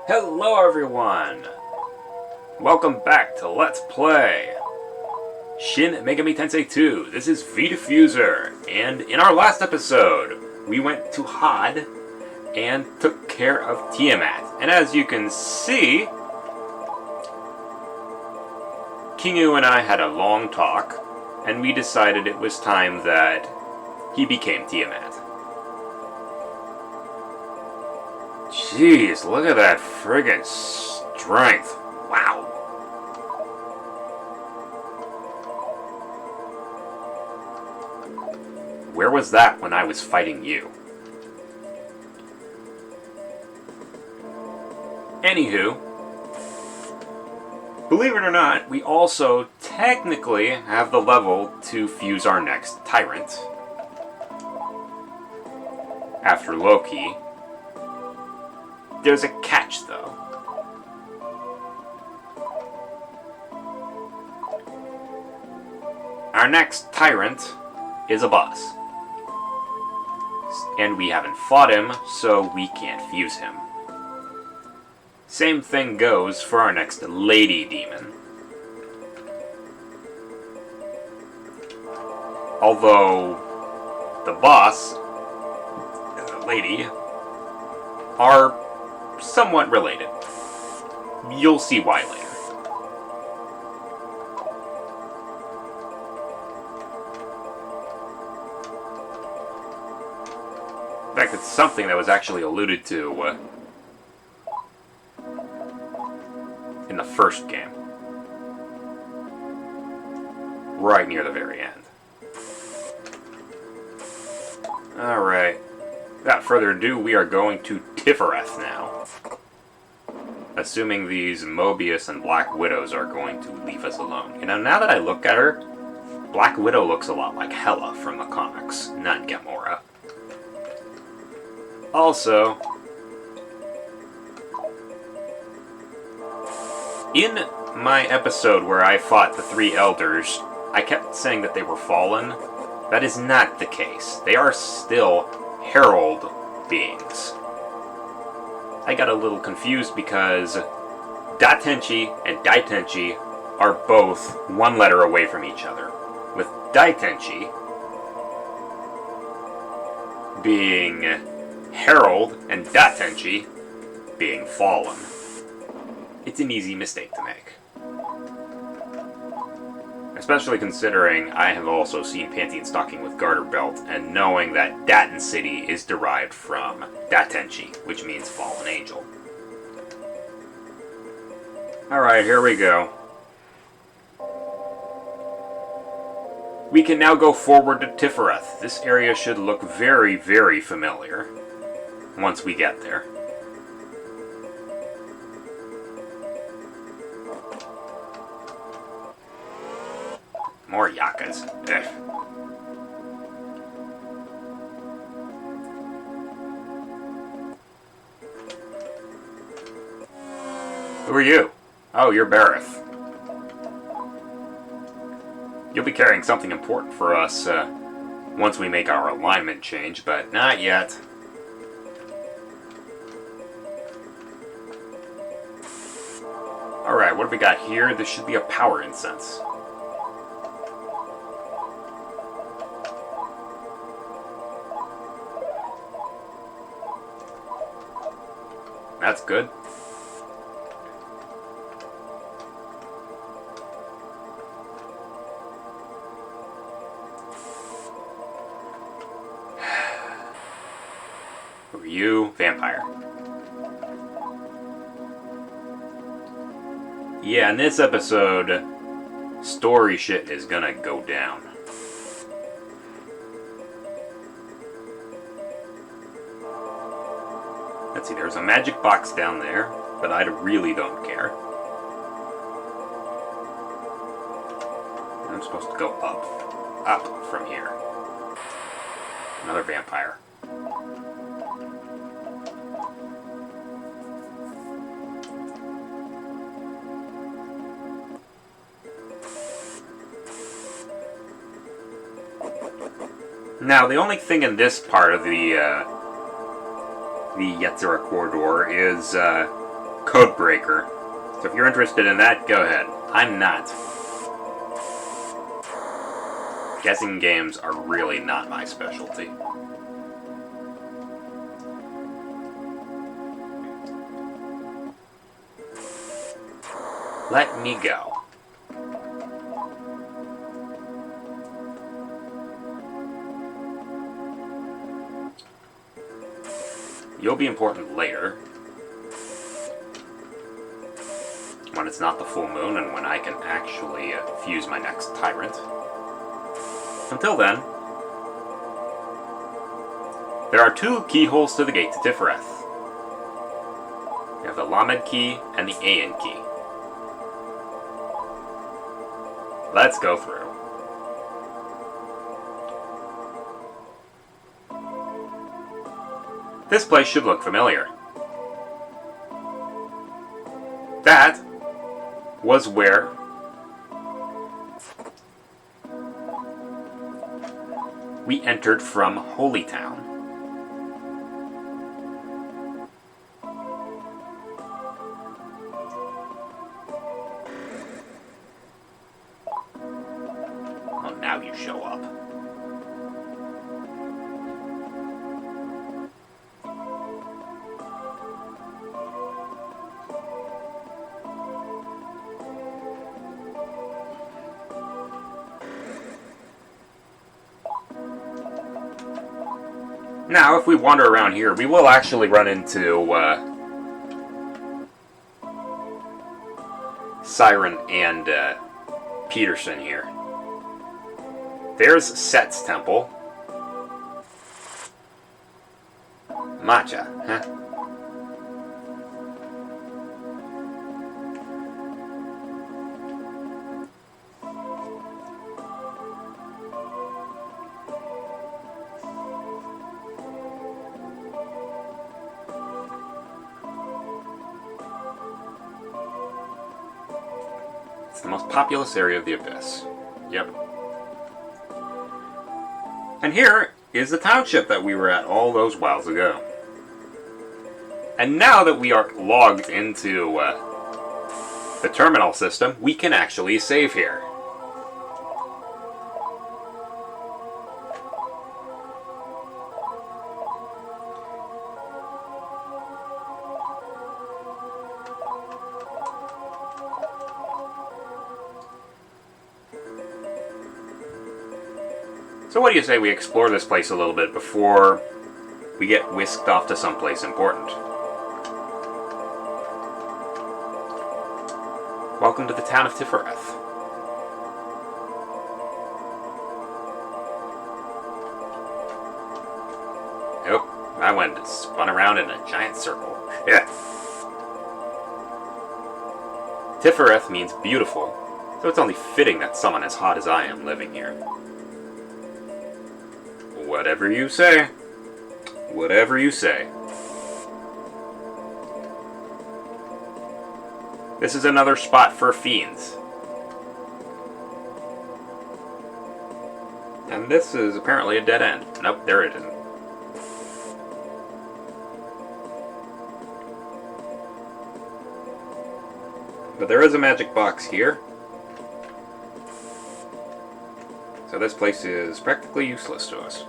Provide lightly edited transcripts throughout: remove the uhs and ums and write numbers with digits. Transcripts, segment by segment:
Hello everyone! Welcome back to Let's Play Shin Megami Tensei 2. This is V-Diffuser, and in our last episode, we went to Had and took care of Tiamat. And as you can see, Kingu and I had a long talk, and we decided it was time that he became Tiamat. Jeez, look at that friggin' strength. Wow. Where was that when I was fighting you? Anywho, believe it or not, we also technically have the level to fuse our next tyrant. After Loki. There's a catch, though. Our next tyrant is a boss. And we haven't fought him, so we can't fuse him. Same thing goes for our next lady demon. Although the boss and the lady are somewhat related. You'll see why later. In fact, it's something that was actually alluded to in the first game. Right near the very end. Alright. Without further ado, we are going to Tiffareth now. Assuming these Mobius and Black Widows are going to leave us alone. You know, now that I look at her, Black Widow looks a lot like Hela from the comics, not Gamora. Also, in my episode where I fought the three elders, I kept saying that they were fallen. That is not the case. They are still herald beings. I got a little confused because Datenchi and Daitenchi are both one letter away from each other, with Daitenchi being herald and Datenchi being fallen. It's an easy mistake to make. Especially considering I have also seen Pantheon stocking with Garter Belt, and knowing that Daten City is derived from Datenchi, which means fallen angel. Alright, here we go. We can now go forward to Tiffareth. This area should look very, very familiar once we get there. More yakas. Ugh. Who are you? Oh, you're Bareth. You'll be carrying something important for us once we make our alignment change, but not yet. Alright, what have we got here? This should be a power incense. That's good. Who are you? Vampire. Yeah, in this episode, story shit is gonna go down. Let's see, there's a magic box down there, but I really don't care. I'm supposed to go up from here. Another vampire. Now, the only thing in this part of the Yetzirah corridor is Codebreaker. So if you're interested in that, go ahead. I'm not. Guessing games are really not my specialty. Let me go. You'll be important later. When it's not the full moon and when I can actually fuse my next tyrant. Until then, there are 2 keyholes to the gate to Tiffareth. You have the Lamed key and the Ayin key. Let's go through. This place should look familiar. That was where we entered from Holy Town. Oh, now you show up. Now, if we wander around here, we will actually run into Siren and Peterson here. There's Set's temple. Matcha, huh? It's the most populous area of the Abyss. Yep. And here is the township that we were at all those whiles ago. And now that we are logged into the terminal system, we can actually save here. So what do you say we explore this place a little bit before we get whisked off to someplace important? Welcome to the town of Tiffareth. Nope, I went and spun around in a giant circle. Yeah. Tiffareth means beautiful, so it's only fitting that someone as hot as I am living here. Whatever you say. Whatever you say. This is another spot for fiends. And this is apparently a dead end. Nope, there it isn't. But there is a magic box here. So this place is practically useless to us.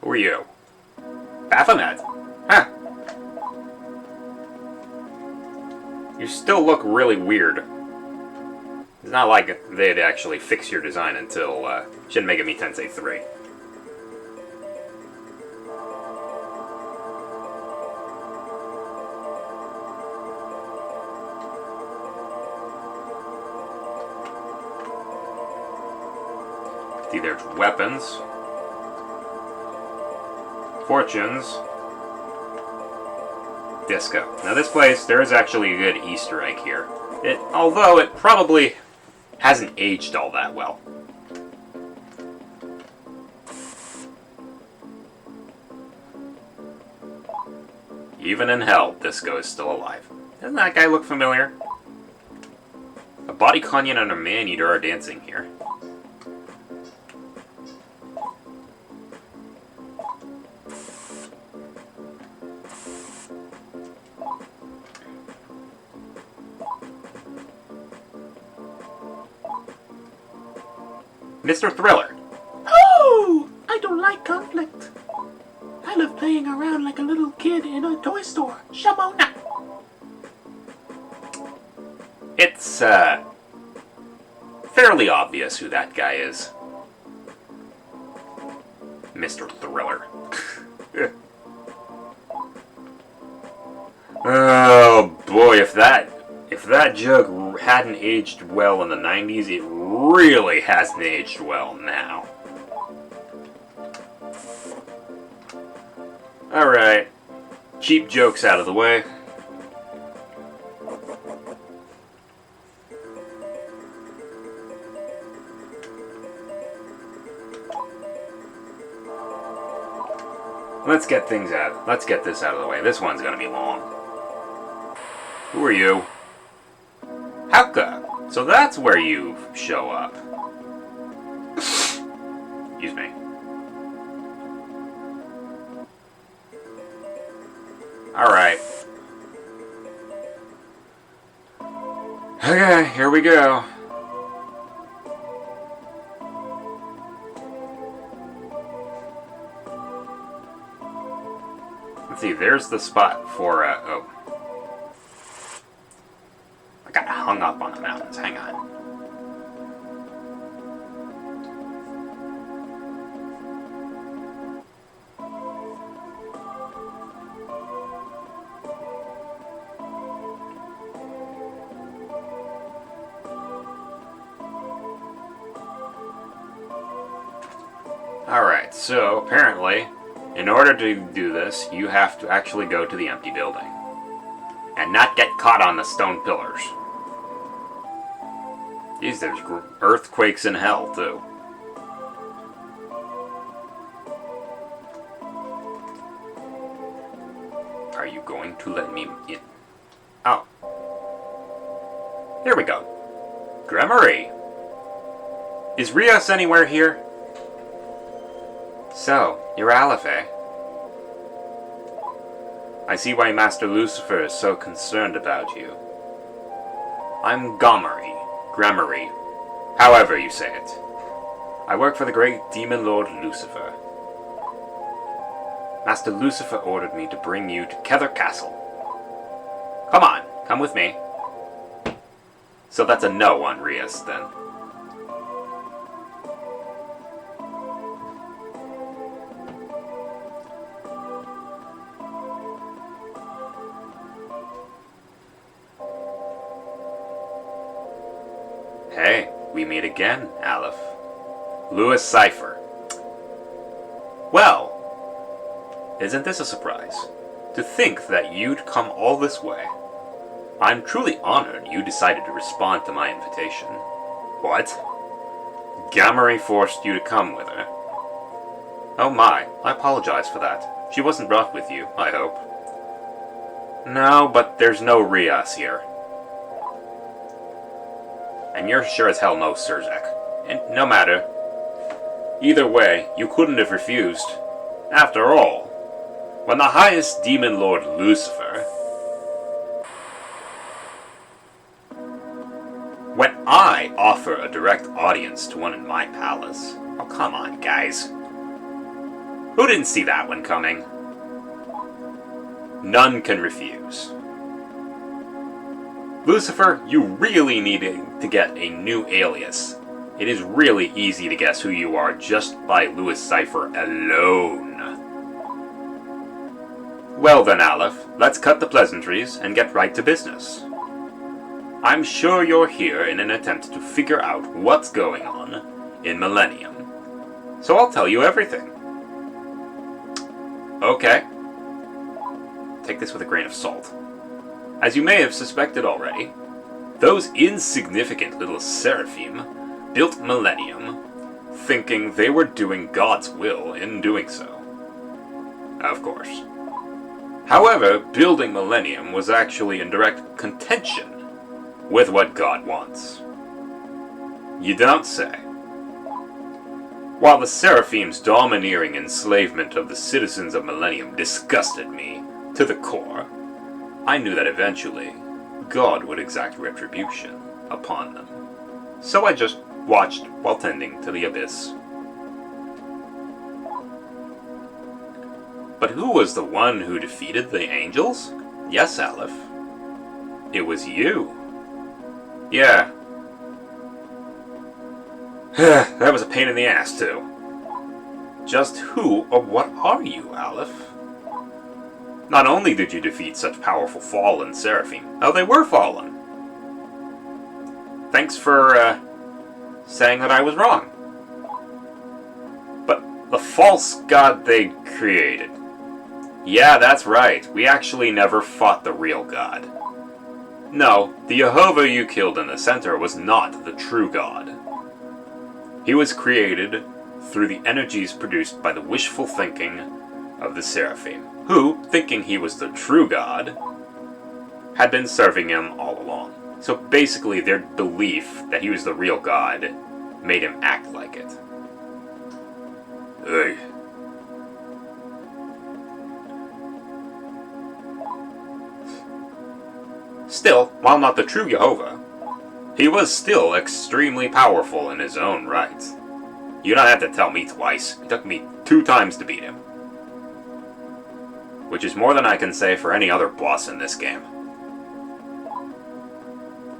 Who are you? Baphomet? Huh. You still look really weird. It's not like they'd actually fix your design until Shin Megami Tensei 3. See, there's weapons. Fortunes. Disco. Now this place, there is actually a good Easter egg here. Although it probably hasn't aged all that well. Even in hell, Disco is still alive. Doesn't that guy look familiar? A body canyon and a man-eater are dancing here. Mr. Thriller. Oh! I don't like conflict. I love playing around like a little kid in a toy store. Shamona! It's, fairly obvious who that guy is. Mr. Thriller. Oh boy, if that joke hadn't aged well in the 90s, it really hasn't aged well now. Alright. Cheap jokes out of the way. Let's get this out of the way. This one's gonna be long. Who are you? Hauka. So that's where you show up. Excuse me. Alright. Okay, here we go. Let's see, there's the spot for, oh. I got hung up on the mountains, hang on. Alright, so apparently, in order to do this, you have to actually go to the empty building. And not get caught on the stone pillars. Jeez, there's earthquakes in hell, too. Are you going to let me in? Oh. Here we go. Grammary. Is Rios anywhere here? So, you're Aleph, eh? I see why Master Lucifer is so concerned about you. I'm Grammary, however you say it. I work for the great demon lord Lucifer. Master Lucifer ordered me to bring you to Kether Castle. Come on, come with me. So that's a no on Rios, then. Hey, we meet again, Aleph. Cipher. Well, isn't this a surprise? To think that you'd come all this way. I'm truly honored you decided to respond to my invitation. What? Grammary forced you to come with her? Oh my, I apologize for that. She wasn't rough with you, I hope. No, but there's no Rios here. And you're sure as hell no Surzek. And no matter. Either way, you couldn't have refused. After all, when the highest demon lord Lucifer... When I offer a direct audience to one in my palace... Oh, come on, guys. Who didn't see that one coming? None can refuse. Lucifer, you really need to get a new alias. It is really easy to guess who you are just by Cipher alone. Well then, Aleph, let's cut the pleasantries and get right to business. I'm sure you're here in an attempt to figure out what's going on in Millennium. So I'll tell you everything. Okay. Take this with a grain of salt. As you may have suspected already, those insignificant little seraphim built Millennium, thinking they were doing God's will in doing so. Of course. However, building Millennium was actually in direct contention with what God wants. You don't say. While the Seraphim's domineering enslavement of the citizens of Millennium disgusted me to the core, I knew that eventually God would exact retribution upon them. So I just watched while tending to the abyss. But who was the one who defeated the angels? Yes, Aleph. It was you. Yeah. That was a pain in the ass, too. Just who or what are you, Aleph? Not only did you defeat such powerful fallen seraphim, oh, they were fallen. Thanks for, saying that I was wrong. But the false god they created. Yeah, that's right. We actually never fought the real god. No, the Jehovah you killed in the center was not the true god. He was created through the energies produced by the wishful thinking of the seraphim, who, thinking he was the true god, had been serving him all along. So basically their belief that he was the real god made him act like it. Ugh. Still, while not the true Jehovah, he was still extremely powerful in his own right. You don't have to tell me twice. It took me 2 times to beat him. Which is more than I can say for any other boss in this game.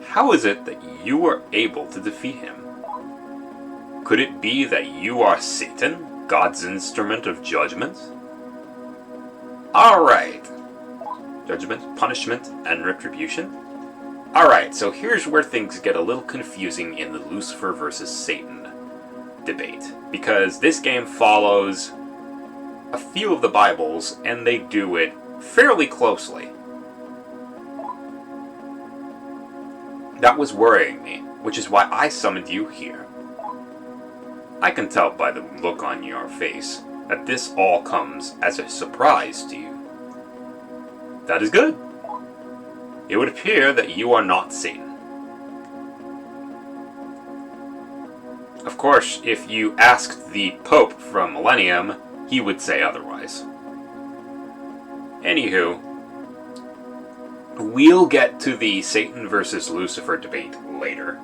How is it that you were able to defeat him? Could it be that you are Satan, God's instrument of judgment? Alright. Judgment, punishment, and retribution? Alright, so here's where things get a little confusing in the Lucifer versus Satan debate. Because this game follows a few of the Bibles, and they do it fairly closely. That was worrying me, which is why I summoned you here. I can tell by the look on your face that this all comes as a surprise to you. That is good. It would appear that you are not Satan. Of course, if you asked the Pope from Millennium, he would say otherwise. Anywho, we'll get to the Satan versus Lucifer debate later.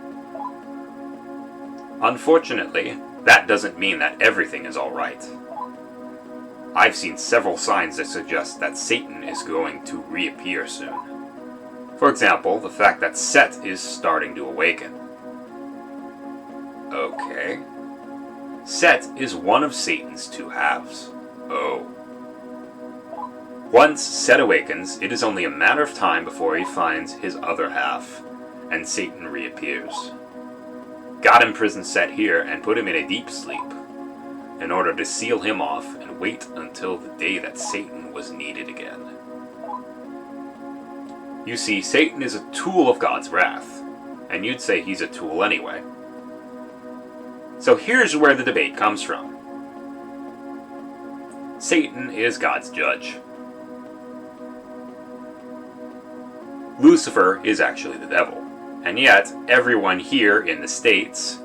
Unfortunately, that doesn't mean that everything is alright. I've seen several signs that suggest that Satan is going to reappear soon. For example, the fact that Set is starting to awaken. Okay. Set is one of Satan's 2 halves. Oh. Once Set awakens, it is only a matter of time before he finds his other half, and Satan reappears. God imprisoned Set here and put him in a deep sleep, in order to seal him off and wait until the day that Satan was needed again. You see, Satan is a tool of God's wrath, and you'd say he's a tool anyway. So here's where the debate comes from. Satan is God's judge. Lucifer is actually the devil, and yet everyone here in the States,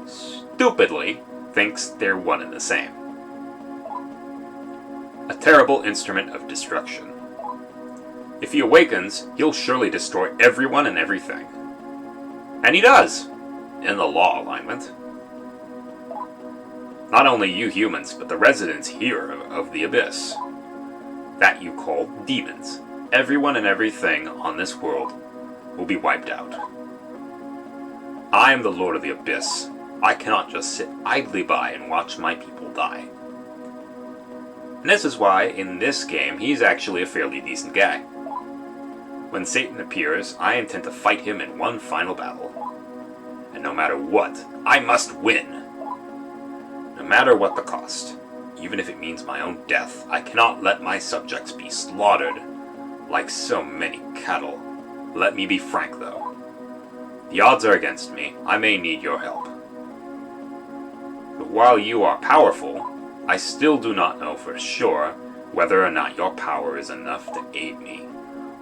stupidly, thinks they're one and the same. A terrible instrument of destruction. If he awakens, he'll surely destroy everyone and everything. And he does, in the law alignment. Not only you humans, but the residents here of the Abyss, that you call demons. Everyone and everything on this world will be wiped out. I am the Lord of the Abyss. I cannot just sit idly by and watch my people die. And this is why, in this game, he's actually a fairly decent guy. When Satan appears, I intend to fight him in one final battle. And no matter what, I must win! No matter what the cost, even if it means my own death, I cannot let my subjects be slaughtered like so many cattle. Let me be frank, though. The odds are against me. I may need your help. But while you are powerful, I still do not know for sure whether or not your power is enough to aid me,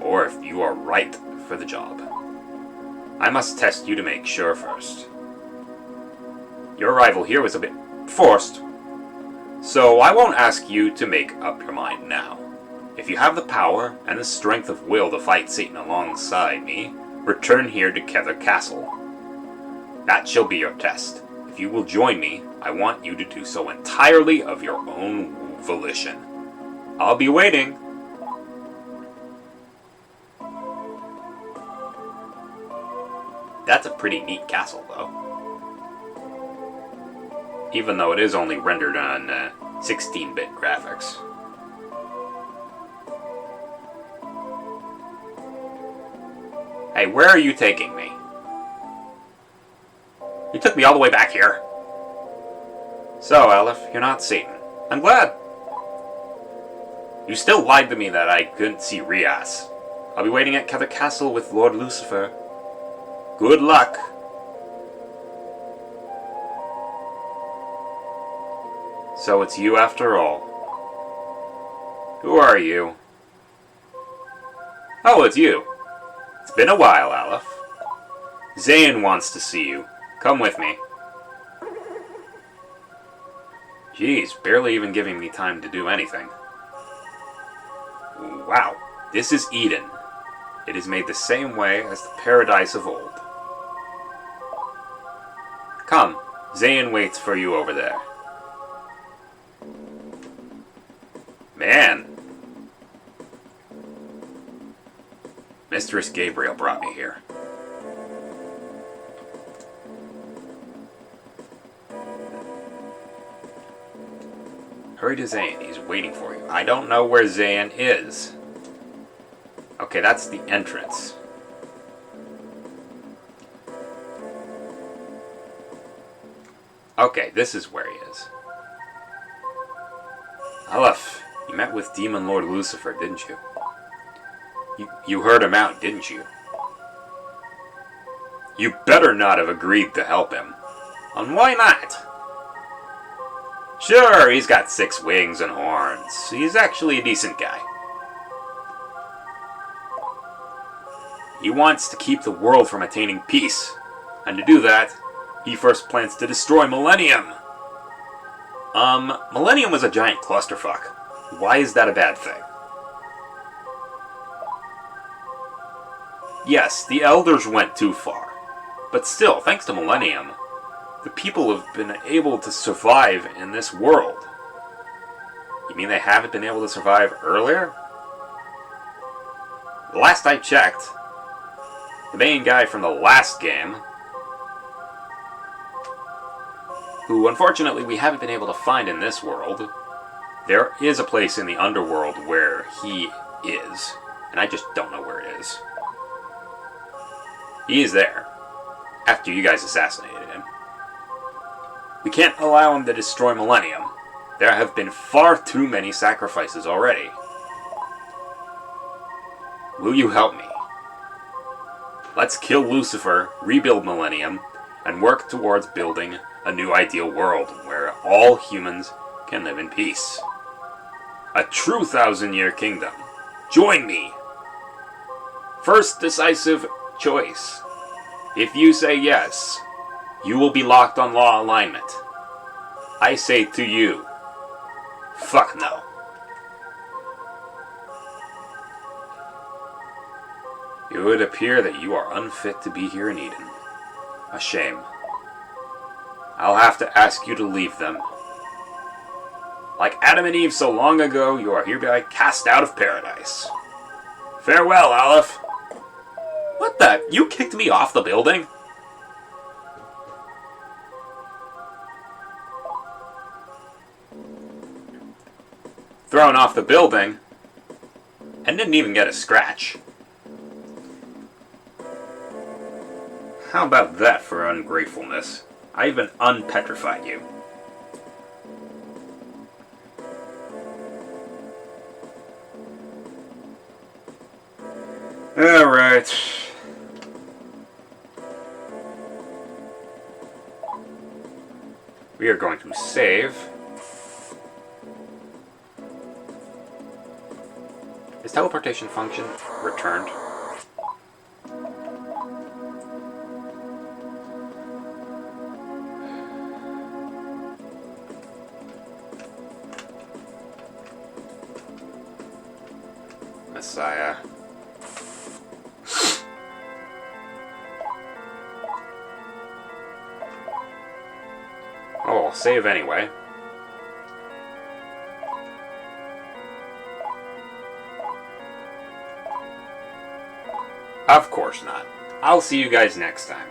or if you are right for the job. I must test you to make sure first. Your arrival here was a bit forced, so I won't ask you to make up your mind now. If you have the power and the strength of will to fight Satan alongside me, return here to Cipher Castle. That shall be your test. If you will join me, I want you to do so entirely of your own volition. I'll be waiting. That's a pretty neat castle, though. Even though it is only rendered on 16-bit graphics. Hey, where are you taking me? You took me all the way back here. So, Aleph, you're not Satan. I'm glad. You still lied to me that I couldn't see Rias. I'll be waiting at Cipher Castle with Lord Lucifer. Good luck. So it's you after all. Who are you? Oh, it's you. It's been a while, Aleph. Zayin wants to see you. Come with me. Jeez, barely even giving me time to do anything. Wow, this is Eden. It is made the same way as the paradise of old. Come, Zayin waits for you over there. Man. Mistress Gabriel brought me here. Hurry to Zayin, he's waiting for you. I don't know where Zayin is. Okay, that's the entrance. Okay, this is where he is. Aleph, you met with Demon Lord Lucifer, didn't you? You heard him out, didn't you? You better not have agreed to help him. And why not? Sure, he's got 6 wings and horns. He's actually a decent guy. He wants to keep the world from attaining peace. And to do that, he first plans to destroy Millennium. Millennium was a giant clusterfuck. Why is that a bad thing? Yes, the Elders went too far. But still, thanks to Millennium, the people have been able to survive in this world. You mean they haven't been able to survive earlier? The last I checked, the main guy from the last game, who unfortunately we haven't been able to find in this world, there is a place in the underworld where he is, and I just don't know where it is. He is there, after you guys assassinated him. We can't allow him to destroy Millennium. There have been far too many sacrifices already. Will you help me? Let's kill Lucifer, rebuild Millennium, and work towards building a new ideal world where all humans can live in peace. A true 1,000-year kingdom. Join me! First decisive choice. If you say yes, you will be locked on law alignment. I say to you, fuck no. It would appear that you are unfit to be here in Eden. A shame. I'll have to ask you to leave them. Like Adam and Eve so long ago, you are hereby cast out of paradise. Farewell, Aleph. What the? You kicked me off the building? Thrown off the building? And didn't even get a scratch. How about that for ungratefulness? I even unpetrified you. Alright. We are going to save. Is teleportation function returned? Messiah. Oh, I'll save anyway. Of course not. I'll see you guys next time.